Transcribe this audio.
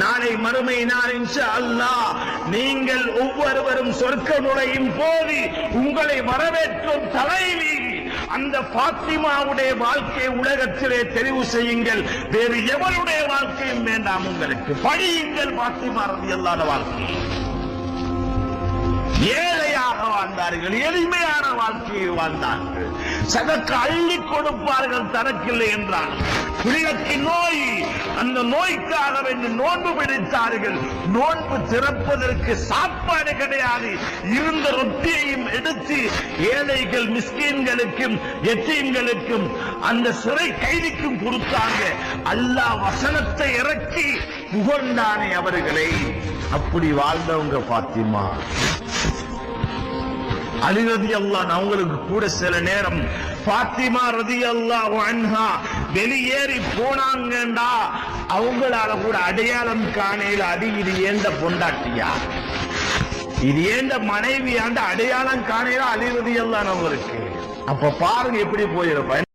நாளை மறுமை நாள் இன்ஷா அல்லாஹ் நீங்கள் ஒவ்வொருவரும் சொர்க்க நுழையும் போது உங்களை வரவேற்றும் தலைவி அந்த பாத்திமாவுடைய வாழ்க்கை உலகத்திலே தெரிவு செய்யுங்கள். வேறு எவருடைய வாழ்க்கையும் வேண்டாம் உங்களுக்கு. படியுங்கள் பாத்திமா ரலியல்லாஹு அன்ஹா வாழ்க்கை. ஏழையாக வாழ்ந்தார்கள், எளிமையான வாழ்க்கையை வாழ்ந்தார்கள். சதக்கு அள்ளி கொடுப்பார்கள் தனக்கில்லை என்றால். பிள்ளைக்கு நோய், அந்த நோய்க்காக வேண்டி நோன்பு பிடித்தார்கள். நோன்பு திறப்பதற்கு சாப்பாடு கிடையாது. இருந்த ரொட்டியையும் எடுத்து ஏழைகள் மிஸ்கீன்களுக்கும் எத்தீம்களுக்கும் அந்த சிறை கைதிக்கும் கொடுத்தாங்க. அல்லாஹ் வசனத்தை இறக்கி புகழ்ந்தானே அவர்களை. அப்படி வாழ்ந்தவங்க பாத்திமா. அலி ரலியல்லாஹு அவங்களுக்கு கூட சில நேரம் பாத்திமா ரலியல்லாஹு அன்ஹா வெளியேறி போனாங்கண்டா அவங்களால கூட அடையாளம் காணையில அடி இது ஏந்த பொண்டாட்டியா, இது ஏந்த மனைவியாண்ட அடையாளம் காணையில அலி ரலியல்லாஹு அவங்களுக்கு. அப்ப பாருங்க எப்படி போயிருப்ப.